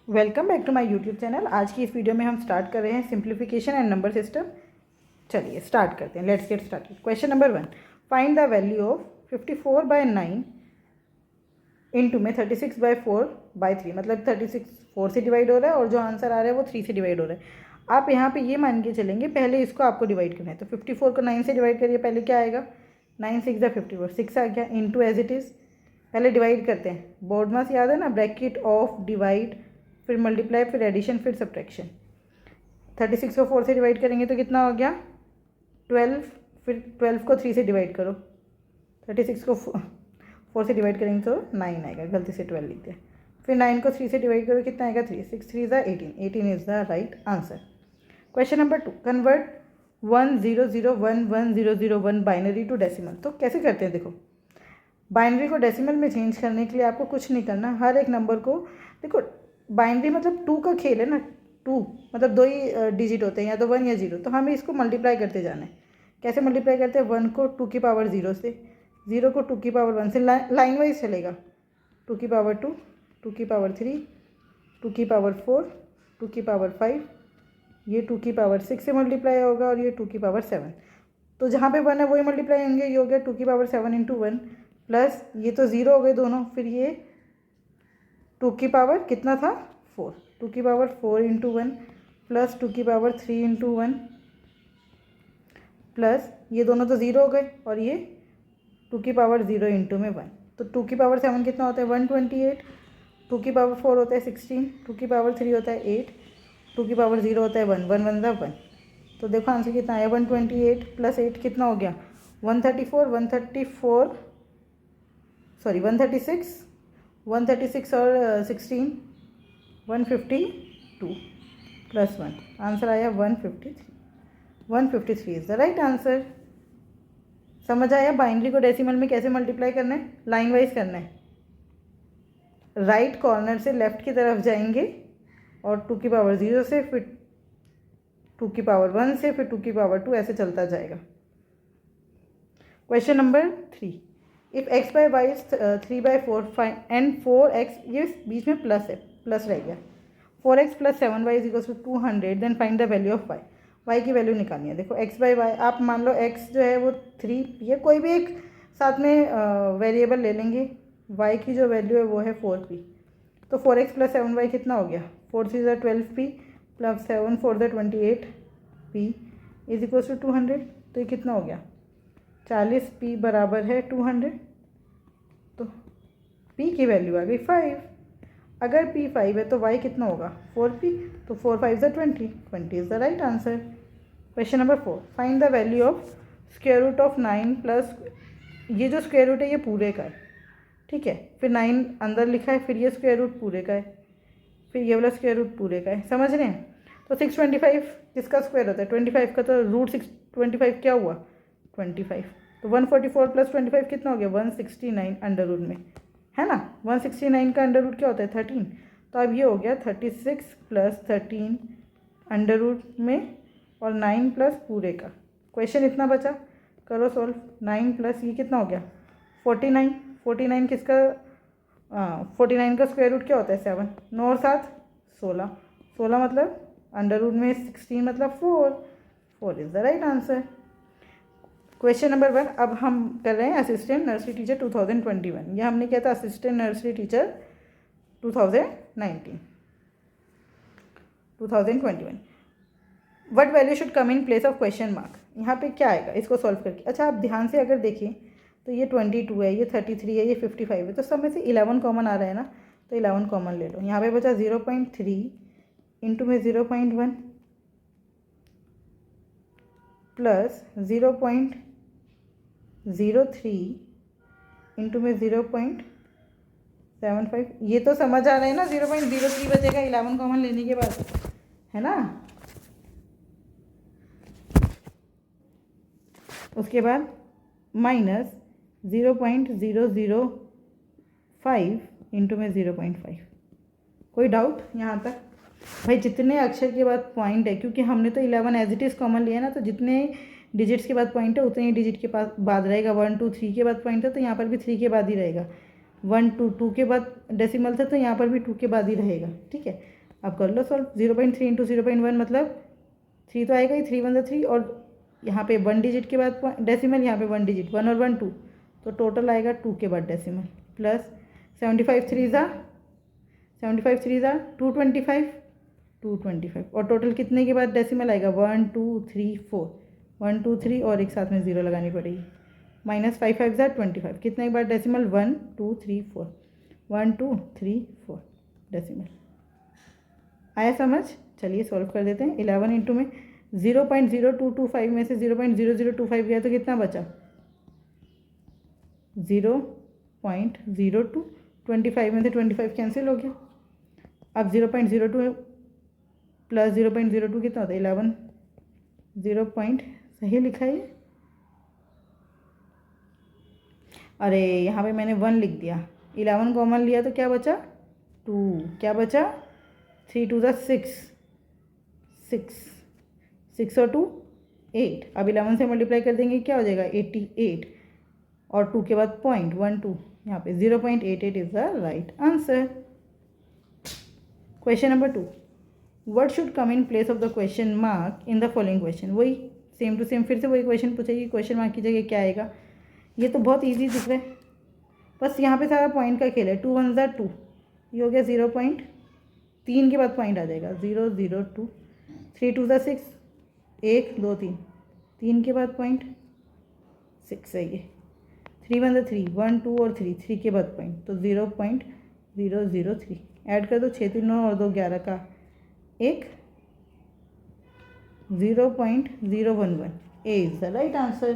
Welcome back to my YouTube channel. आज की इस वीडियो में हम स्टार्ट कर रहे हैं सिंप्लीफिकेशन एंड नंबर सिस्टम। चलिए स्टार्ट करते हैं। Let's get started. Question number 1, find the value of 54/9 into में 36/4/3। मतलब 36 4 से डिवाइड हो रहा है और जो आंसर आ रहा है वो 3 से डिवाइड हो रहा है। आप यहाँ पे ये मान के चलेंगे, पहले इसको आपको डिवाइड करना है। तो 54 को 9 से डिवाइड करिए। पहले क्या आएगा, 9 6 54, 6 आ गया। इंटू एज इट इज़ पहले डिवाइड करते हैं। बोर्ड मास याद है ना, ब्रैकेट ऑफ डिवाइड, फिर मल्टीप्लाई, फिर एडिशन, फिर सब्ट्रैक्शन। 36 को 4 से डिवाइड करेंगे तो कितना हो गया 12। फिर 12 को 3 से डिवाइड करो। 36 को 4 से डिवाइड करेंगे तो 9 आएगा, गलती से 12 लिखते हैं। फिर 9 को 3 से डिवाइड करो, कितना आएगा 3। 6 3 ज़ा 18, 18 is the right answer. Question number 2, convert 1001101 binary to decimal. तो कैसे करते हैं, देखो बाइनरी को डेसिमल में चेंज करने के लिए आपको कुछ नहीं करना। हर एक नंबर को देखो, बाइनरी मतलब 2 का खेल है ना। 2 मतलब 2 ही डिजिट होते हैं, या तो 1 या 0। तो हमें इसको मल्टीप्लाई करते जाना है। कैसे मल्टीप्लाई करते हैं, 1 को 2 की पावर 0 से, 0 को 2 की पावर 1 से, लाइन वाइज चलेगा। 2 की पावर 2, 2 की पावर 3, 2 की पावर 4, 2 की पावर 5, ये 2 की पावर 6 से मल्टीप्लाई होगा, और ये 2 की पावर 7। तो जहाँ पे 1 है वही मल्टीप्लाई होंगे। ये हो गया 2 की पावर 7 इंटू 1, प्लस ये तो 0 हो गए दोनों। फिर ये 2 की पावर कितना था 4, 2 की पावर 4 इंटू 1, प्लस 2 की पावर 3 इंटू 1, प्लस ये दोनों तो 0 हो गए, और ये 2 की पावर 0 इंटू में 1। तो 2 की पावर 7 कितना होता है 128, 2 की पावर 4 होता है 16, 2 की पावर 3 होता है 8, 2 की पावर 0 होता है 1, 1 1 1। तो देखो आंसर कितना आया, 128 प्लस 8 कितना हो गया 134 सॉरी 136, 136 और 16 152 प्लस 1, आंसर आया 153। 153 इज़ द राइट आंसर। समझ आया बाइनरी को डेसिमल में कैसे मल्टीप्लाई करना है, लाइन वाइज करना है। राइट कॉर्नर से लेफ्ट की तरफ जाएंगे, और 2 की पावर 0 से, फिर 2 की पावर 1 से, फिर 2 की पावर 2, ऐसे चलता जाएगा। Question number 3, if x by y is 3/4 and 4x, ये बीच में प्लस है, प्लस रह गया। 4x plus 7y is equals to 200, then find the value of y। y की वैल्यू निकालनी है। देखो x बाई वाई, आप मान लो x जो है वो 3 या कोई भी एक साथ में वेरिएबल ले लेंगे। y की जो वैल्यू है वो है 4p। तो 4x प्लस 7y कितना हो गया, 4 3 ज़ा 12p, प्लस 7 4 ज़ा 28p इज इक्वल्स टू 200। तो ये कितना हो गया 40p बराबर है 200। तो p की वैल्यू आ गई 5। अगर p 5 है तो y कितना होगा 4p। तो 4 5 ज़ा 20, 20 is the right answer. Question number 4, find the value of square root of 9 plus, ये जो स्क्वायर रूट है ये पूरे का है, ठीक है। फिर 9 अंदर लिखा है, फिर ये स्क्वायर रूट पूरे का है, फिर ये वाला स्क्वायर रूट पूरे का है। समझ रहे हैं। तो 625 किसका स्क्वायर होता है 25 का, तो रूट 625 क्या हुआ 25। तो 144 प्लस 25 कितना हो गया 169 अंडर रूट में, है ना। 169 का अंडर रूट क्या होता है 13। तो अब ये हो गया 36 प्लस 13 अंडर रूट में, और 9 प्लस पूरे का। क्वेश्चन इतना बचा, करो सॉल्व। 9 प्लस ये कितना हो गया 49। 49 किसका 49 का स्क्वायर रूट क्या होता है 7। 9 और 7 16, 16 मतलब अंडर रूट में 16 मतलब 4, 4 is the right answer. Question number 1, अब हम कर रहे हैं असिस्टेंट नर्सरी टीचर 2021। यह हमने किया था assistant nursery teacher 2021। What value should come in place of question mark. यहाँ पे क्या आएगा इसको सॉल्व करके। अच्छा आप ध्यान से अगर देखें तो ये 22 है, ये 33 है, ये 55 है। तो सब में से 11 कॉमन आ रहा है ना, तो 11 कॉमन ले लो। यहाँ पे बचा 0.3 इंटू में 0.1 प्लस 0.03 इंटू में 0.75। ये तो समझ आ रहा है ना, 0.03 बचेगा 11 कॉमन लेने के बाद, है ना। उसके बाद माइनस 0.005 इंटू में 0.5। कोई डाउट यहाँ तक भाई। जितने अक्षर के बाद पॉइंट है, क्योंकि हमने तो 11 एज इट इज़ कॉमन लिया ना, तो जितने डिजिट्स के बाद पॉइंट है उतने ही डिजिट के पास बाद रहेगा। 1 2 3 के बाद पॉइंट है तो यहाँ पर भी 3 के बाद ही रहेगा। 1 2 2 के बाद डेसिमल था तो यहाँ पर भी 2 के बाद ही रहेगा, ठीक है। अब कर लो सॉल्व। 0.3 इंटू 0.1 मतलब 3 तो आएगा ही, 3 1 3, और यहाँ पे 1 डिजिट के बाद डेसिमल, यहाँ पे 1 डिजिट, 1 और 1 2, तो टोटल आएगा 2 के बाद डेसिमल, प्लस 75 3 ज़ा 225, 225, और टोटल कितने के बाद डेसिमल आएगा 1 2 3 4, 1 2 3 और एक साथ में 0 लगानी पड़ेगी, माइनस 5 5 ज़ा 25, कितने के बाद डेसिमल 1 2 3 4, 1 2 3 4 डेसिमल। आया समझ? चलिए सॉल्व कर देते हैं। 11 इंटू में 0.0225 में से 0.0025 गया तो कितना बचा 0.02, 25 में से 25 कैंसिल हो गया। अब 0.02 प्लस 0.02 कितना होता है 11, 0 पॉइंट सही लिखा है। अरे यहाँ पे मैंने 1 लिख दिया, 11 कॉमन लिया तो क्या बचा 2, क्या बचा 3 2 6, 6 और 2 8। अब 11 से मल्टीप्लाई कर देंगे क्या हो जाएगा 88, और 2 के बाद 0.12, यहाँ पे 0.88 is the right answer. Question number 2, what should come in place of the question mark in the following question. वही सेम टू सेम फिर से वही क्वेश्चन पूछेगी, क्वेश्चन मार्क की जगह क्या आएगा। ये तो बहुत इजी दिख रहा है, बस यहाँ पे सारा पॉइंट का खेल है। 2 1 ज़ा 2, ये हो गया 0.3 के बाद पॉइंट आ जाएगा 0 0 2, 3 2 ज़ा 6, 1 2 3, 3 के बाद पॉइंट 6 है ये, 3 1 ज़ा 3, 1 2 और 3, 3 के बाद पॉइंट तो 0.003, ऐड कर दो 6 3 9 और 2 11 का 1, 0.011, A is the right answer.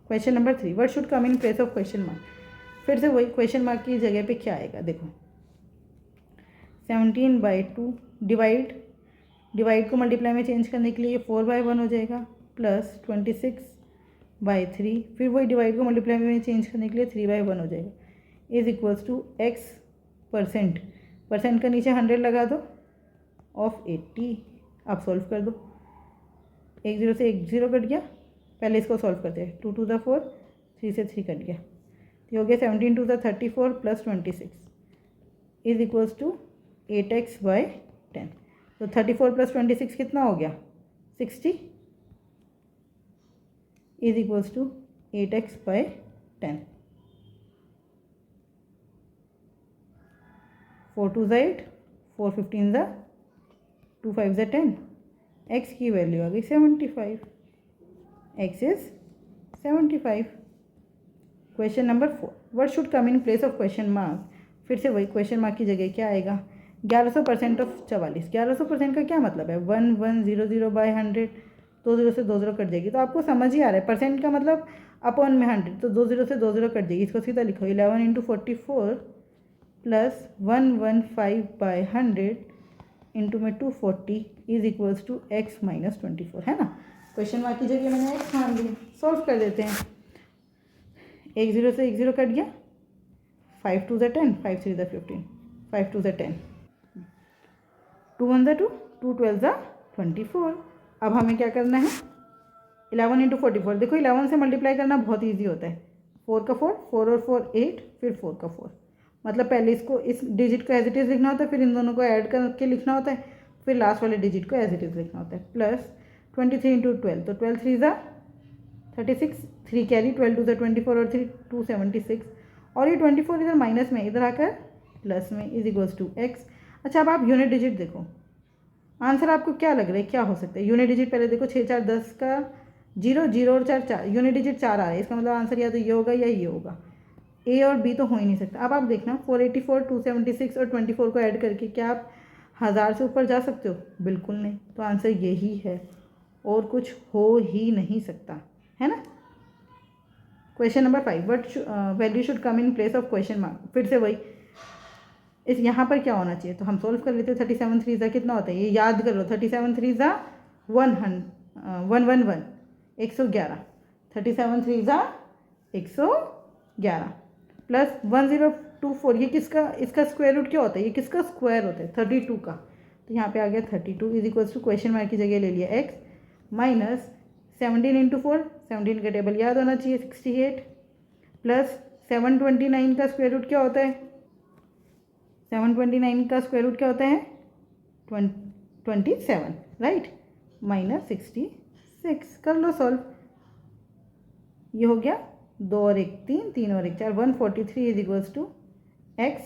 Question number 3, what should come in place of question mark. फिर से वही क्वेश्चन मार्क की जगह पे क्या आएगा देखो, 17/2 डिवाइड को मल्टीप्लाई में चेंज करने के लिए 4/1 हो जाएगा, प्लस 26/3, फिर वही डिवाइड को मल्टीप्लाई में चेंज करने के लिए 3/1 हो जाएगा, is equals to x percent का नीचे 100 लगा दो ऑफ 80। आप सॉल्व कर दो, 1 0 से 1 0 कट गया, पहले इसको सॉल्व करते हैं। 2 2 ज़ा 4, 3 से 3 कट गया, तो हो गया 17 2 ज़ा 34 plus 26 is equals to 8x/10। तो 34 प्लस 26 कितना हो गया 60 इज इक्वल्स टू 8x/10। 4 2 ज़ा 8, 4 15 ज़ा 2 5 ज़ा 10, x की वैल्यू आ गई 75, x is 75। Question number 4, what should come in place of question mark. फिर से वही क्वेश्चन मार्क की जगह क्या आएगा 1100% ऑफ 44। 1100% का क्या मतलब है 1 1 0 0 बाय 100, 2 0 से 2 0 कट जाएगी, तो आपको समझ ही आ रहा है परसेंट का मतलब अपॉन में 100, तो 2 0 से 2 0 कट जाएगी, इसको सीधा लिखो 11 इंटू 44 प्लस 115/100 इंटू में 240 is equals to x minus 24, है ना। क्वेश्चन मार्क की जगह मैंने x मान ली, सॉल्व कर देते हैं। 1 0 से 1 0 कट गया, 5 2 ज़ा 10, 5 3 ज़ा 15, 5 2 ज़ा 10, 2 1 ज़ा 2, 2 12 ज़ा 24। अब हमें क्या करना है 11 इंटू 44, देखो 11 से मल्टीप्लाई करना बहुत ईजी होता है, 4 का 4, 4 और 4 8, फिर 4 का 4, मतलब पहले इसको इस डिजिट को एज इट इज़ लिखना होता है, फिर इन दोनों को ऐड करके लिखना होता है, फिर लास्ट वाले डिजिट को एज इट इज़ लिखना होता है, प्लस 23 इंटू 12, तो 12 3 ज़ा 36, 3 कैरी, 12 2 ज़ा 24 और 3 2 76, और ये 24 इधर माइनस में, इधर आकर प्लस में इज इक्वल्स टू x। अच्छा अब आप यूनिट डिजिट देखो, आंसर आपको क्या लग रहा है क्या हो सकता है। यूनिट डिजिट पहले देखो 6 4 10 का 0 0 और 4 4, यूनिट डिजिट 4 आ रहा है, इसका मतलब आंसर या तो ये होगा या ये होगा, ए और बी तो हो ही नहीं सकता। अब आप देखना 484 276 और 24 को ऐड करके क्या आप 1000 से ऊपर जा सकते हो, बिल्कुल नहीं, तो आंसर यही है और कुछ हो ही नहीं सकता, है ना। Question number 5, what value should come in place of question mark. फिर से वही इस यहाँ पर क्या होना चाहिए, तो हम सोल्व कर लेते हैं। 37 3 ज़ा कितना होता है, ये याद कर लो, 37 3 ज़ा 111, 111, 37 3 ज़ा 111 प्लस 1024, ये किसका, इसका स्क्वायर रूट क्या होता है, ये किसका स्क्वायर होता है 32 का, तो यहाँ पे आ गया 32 is equals to question mark की जगह ले लिया x माइनस 17 इंटू 4, 17 का टेबल याद होना चाहिए 68, प्लस 729 का स्क्वायर रूट क्या होता है? 729 का स्क्वायर रूट क्या होता है? 27, राइट, -66। कर लो सॉल्व। ये हो गया 2 और 1 3, 3 और 1 4, 143 इज इक्वल्स टू एक्स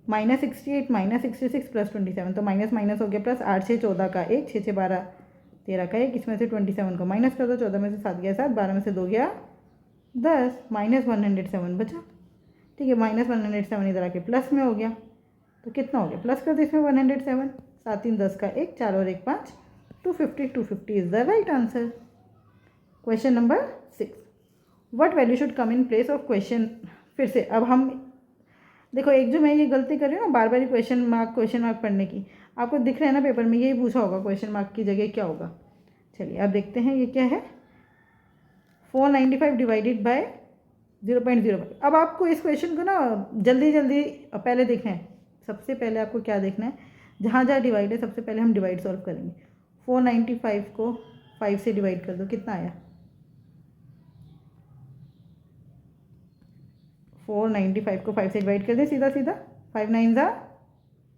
-68 -66 + 27, तो माइनस माइनस हो गया प्लस। 8 6 14 का 1, 6 6 12 13 का 1, इसमें से 27 को माइनस कर दो। 14 में से 7 गया 7, 12 में से 2 गया 10, -107 बचा। ठीक है, -107 इधर आके प्लस में हो गया, तो कितना हो गया? प्लस कर दो इसमें 107, 7 3 10 का 1, 4 और 1 5, 250 250 is the right answer. Question number 6, what value should come in place of question. फिर से अब हम देखो, एक जो मैं ये गलती कर रही हूँ ना, बार बार क्वेश्चन मार्क पढ़ने की, आपको दिख रहा है ना पेपर में, यही पूछा होगा क्वेश्चन मार्क की जगह क्या होगा। चलिए अब देखते हैं ये क्या है। 495 डिवाइडेड बाय 0.05। अब आपको इस क्वेश्चन को ना जल्दी जल्दी पहले देखना है। सबसे पहले आपको क्या देखना है, जहाँ जहाँ डिवाइड है सबसे पहले हम डिवाइड सॉल्व करेंगे। 495 को 5 से डिवाइड कर दो, कितना आया? 495 को 5 से डिवाइड कर दे सीधा सीधा, 5 9 ज़ा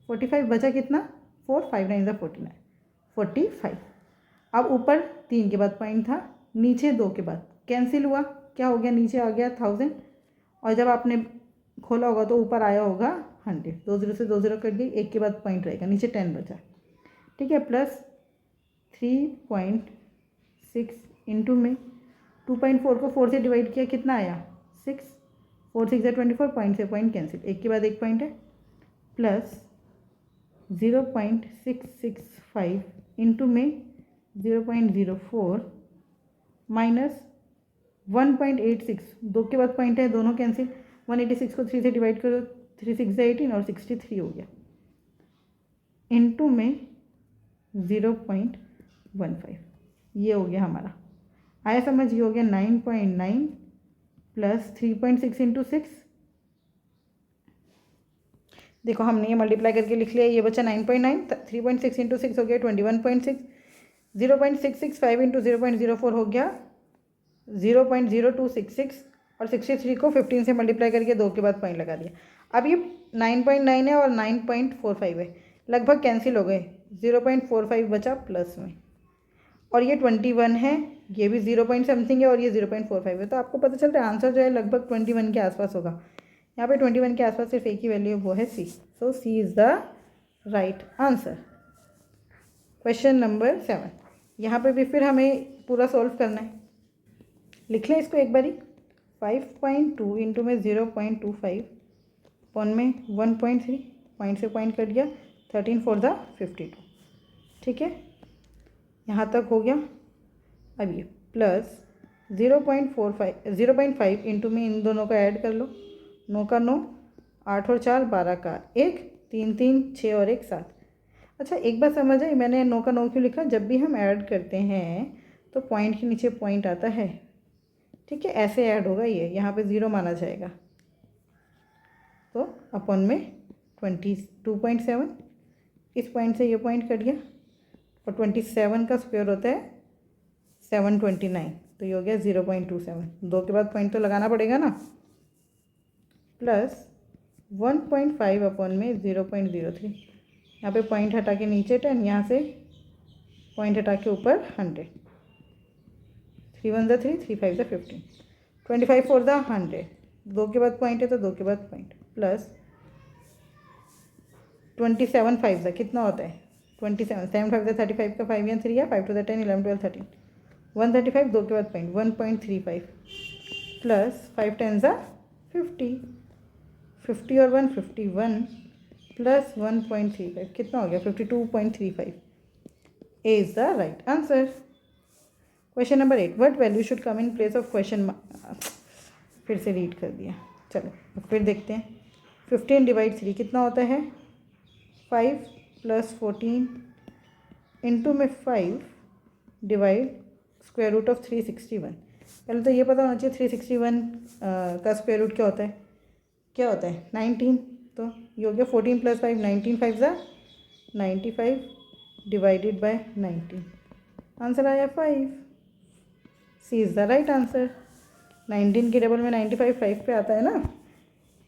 45, बचा कितना? 4, 5 9 ज़ा 49, 45। अब ऊपर 3 के बाद पॉइंट था, नीचे 2 के बाद कैंसिल हुआ, क्या हो गया? नीचे आ गया 1000, और जब आपने खोला होगा तो ऊपर आया होगा 100। 2 0 से 2 0 कट गई, 1 के बाद पॉइंट रहेगा, नीचे 10 बचा। ठीक है, प्लस 3.6 इंटू में 2.4 को 4 से डिवाइड किया, कितना आया? 6, 4 6 ज़ा 24, पॉइंट से पॉइंट कैंसिल, 1 के बाद 1 पॉइंट है, प्लस 0.665 इंटू में 0.04 माइनस 1.86, 2 के बाद पॉइंट है, दोनों कैंसिल। 186 को 3 से डिवाइड करो, 3 6 ज़ा 18 और 63 हो गया, इंटू में 0.15। ये हो गया हमारा, आया समझ? ये हो गया 9.9 प्लस 3.6 इंटू 6। देखो हमने ये मल्टीप्लाई करके लिख लिया, ये बचा 9.9, 3.6 इंटू 6 हो गया 21.6, 0.665 इंटू 0.04 हो गया 0.0266, और 63 को 15 से मल्टीप्लाई करके 2 के बाद पॉइंट लगा दिया। अब ये 9.9 है और 9.45 है, लगभग कैंसिल हो गए, 0.45 बचा प्लस में, और ये 21 है, ये भी 0 पॉइंट समथिंग है, और ये 0.45 है। तो आपको पता चलता है आंसर जो है लगभग 21 के आसपास होगा। यहाँ पे 21 के आसपास सिर्फ एक ही वैल्यू, वो है C. So C is the right answer. Question number 7, यहाँ पे भी फिर हमें पूरा सॉल्व करना है। लिख लें इसको एक बारी। 5.2 इंटू में 0.25 पॉन में 1.3, पॉइंट से पॉइंट कट गया, 13 4 ज़ा 52। ठीक है, यहाँ तक हो गया। अब ये प्लस 0.5 इंटू में इन दोनों का ऐड कर लो, 9 का 9, 8 और 4 12 का 1, 3 3 6 और 1 7। अच्छा एक बात समझ आई, मैंने 9 का 9 क्यों लिखा? जब भी हम ऐड करते हैं तो पॉइंट के नीचे पॉइंट आता है। ठीक है, ऐसे ऐड होगा, ये यहाँ पे 0 माना जाएगा, तो अपॉन में 22.7, इस पॉइंट से ये पॉइंट कट गया, और 27 का स्क्वायर होता है 729, तो ये हो गया 0.27। 2 के बाद पॉइंट तो लगाना पड़ेगा ना, प्लस 1.5 अपॉन में 0.03, यहाँ पे पॉइंट हटा के नीचे 10, यहाँ से पॉइंट हटा के ऊपर 100, 3 1 ज़ा 3, 3 5 ज़ा 15, 25 4 ज़ा 100, 2 के बाद पॉइंट है तो 2 के बाद पॉइंट, प्लस 27 5 ज़ा कितना होता है? 27, 7 5 ज़ा 35 का 5 या 3 या 5 2 ज़ा 10, 11 12 13, 135, 2 के बाद पॉइंट 1.35, प्लस 5 10 ज़ा 50, 50 और 1 51, प्लस 1.35, कितना हो गया? 52.35। A is the right answer. Question number 8, what value should come in place of question. फिर से रीड कर दिया, चलो अब फिर देखते हैं। 15 डिवाइड 3 कितना होता है? 5 प्लस 14 इंटू में 5 डिवाइड स्क्वायर रूट ऑफ 361। पहले तो ये पता होना चाहिए 361 का स्क्वायर रूट क्या होता है? क्या होता है? 19। तो ये हो गया 14 प्लस 5, 19 5 ज़ा 95 डिवाइडेड बाय 19, आंसर आया 5। सी इज़ द राइट आंसर। 19 के डबल में 95 5 पे आता है ना।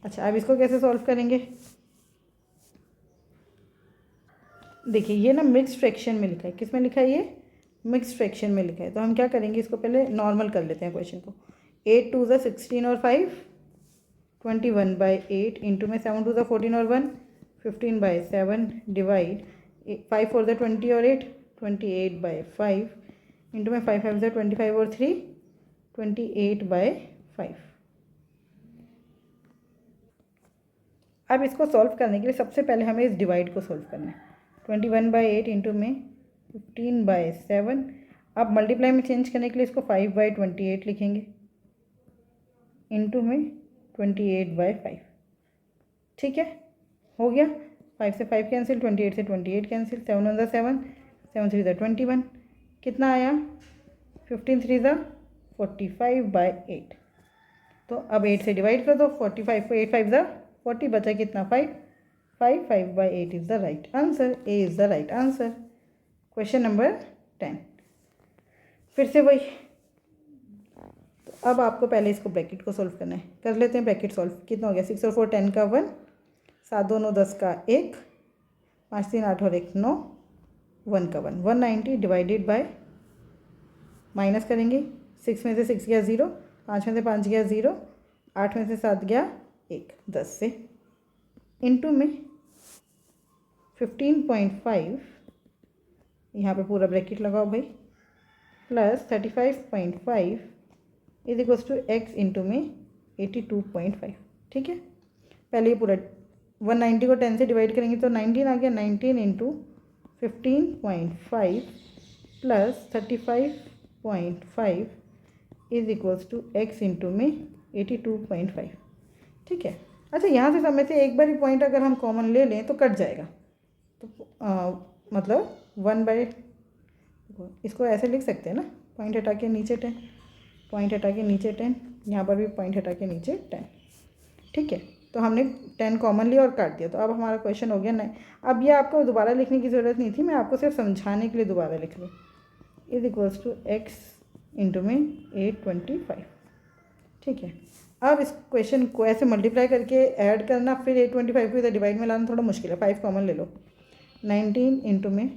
अच्छा, अब इसको कैसे सॉल्व करेंगे? देखिए ये ना मिक्स फ्रैक्शन में लिखा है। किस में लिखा है? ये मिक्स फ्रैक्शन में लिखा है। तो हम क्या करेंगे, इसको पहले नॉर्मल कर लेते हैं क्वेश्चन को। 8 2 16 और 5 21/8 इंटू में 7 2 14 और 1 15/7 डिवाइड 5 4 20 और 8 28/5 इंटू में 5 5 25 और 3 28/5। अब इसको सॉल्व करने के लिए सबसे पहले हमें इस डिवाइड को सॉल्व करना है। 21/8 इंटू में 15/7। अब मल्टीप्लाई में चेंज करने के लिए इसको 5/28 लिखेंगे इंटू में 28/5। ठीक है, हो गया। 5 से 5 कैंसिल, 28 से 28 कैंसिल, 7 1 7 7 3 21। कितना आया? 15 3 45/8। तो अब 8 से डिवाइड कर दो। 45 को 8 5 40, बचा कितना? 5 5 5/8 is the right answer. A is the right answer. Question number 10 फिर से वही। तो अब आपको पहले इसको ब्रैकेट को सॉल्व करना है। कर लेते हैं ब्रैकेट सॉल्व। कितना हो गया? 6 और 4 10 का 1, 7 2 9 10 का 1, 5 3 8 और 1 9, 1 का 1 190 डिवाइडेड बाय, माइनस करेंगे। 6 में से 6 गया 0, 5 में से 5 गया 0, 8 में से 7 गया 1, 10 से इंटू में 15.5, यहाँ पे पूरा ब्रैकेट लगाओ भाई, plus 35.5 is equals to x into में 82.5। ठीक है, पहले ये पूरा 190 को 10 से डिवाइड करेंगे तो 19 आ गया। 19 into 15.5 plus 35.5 is equals to x into में 82.5। ठीक है। अच्छा, यहाँ से समय से एक बार ही पॉइंट अगर हम कॉमन ले लें तो कट जाएगा। तो मतलब 1/, इसको ऐसे लिख सकते हैं ना, पॉइंट हटा के नीचे 10, पॉइंट हटा के नीचे 10, यहाँ पर भी पॉइंट हटा के नीचे 10। ठीक है, तो हमने 10 कॉमन लिया और काट दिया। तो अब हमारा क्वेश्चन हो गया। नहीं, अब ये आपको दोबारा लिखने की ज़रूरत नहीं थी, मैं आपको सिर्फ समझाने के लिए दोबारा लिख रही हूँ। Is equals to x into में 825। ठीक है, अब इस क्वेश्चन को ऐसे मल्टीप्लाई करके ऐड करना, फिर 825 को इधर डिवाइड में लाना थोड़ा मुश्किल है। 5 कॉमन ले लो। 19 इंटू में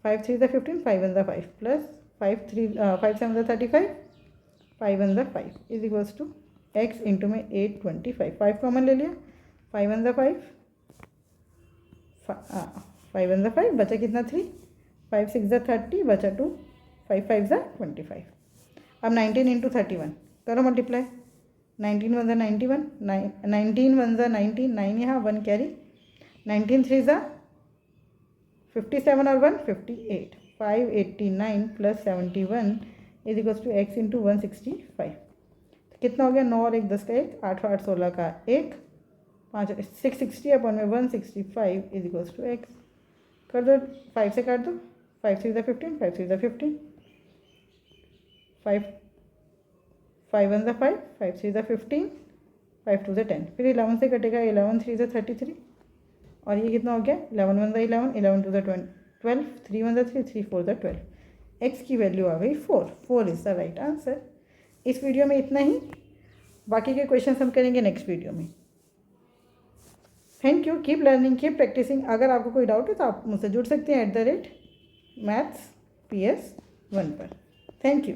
5 3 15, 5 1 5 plus 5 7 35, 5 1 5 is equals to x into में 825। 5 कॉमन ले लिया। 5 1 5, 5 1 5, बचा कितना? 3, 5 6 30, बचा 2, 5 5 25। अब 19 इंटू 31 करो मल्टीप्लाई। 19 1 91, 19 1 19, 9 यहाँ 1 कैरी, 19 3 57 और 1 58, 589 plus 71 is equals to x into 165। कितना हो गया? 9 और 1 10 का 1, 8 8 16 का 1, 5 660 अपन में 165 इज इक्वल्स टू एक्स। कर दो, 5 से काट दो। 5 3 15, 5 3 15, 5 5 1 5, 5 3 15, 5 2 10, फिर 11 से कटेगा। 11 3 33, और ये कितना हो गया? 11 1 11, 11 2 12, 3 1 3, 3 4 12। एक्स की वैल्यू आ गई 4। 4 इज़ द राइट आंसर। इस वीडियो में इतना ही, बाकी के क्वेश्चन हम करेंगे नेक्स्ट वीडियो में। Thank you, keep learning, keep practicing. अगर आपको कोई डाउट है तो आप मुझसे जुड़ सकते हैं @mathsps1 पर। Thank you.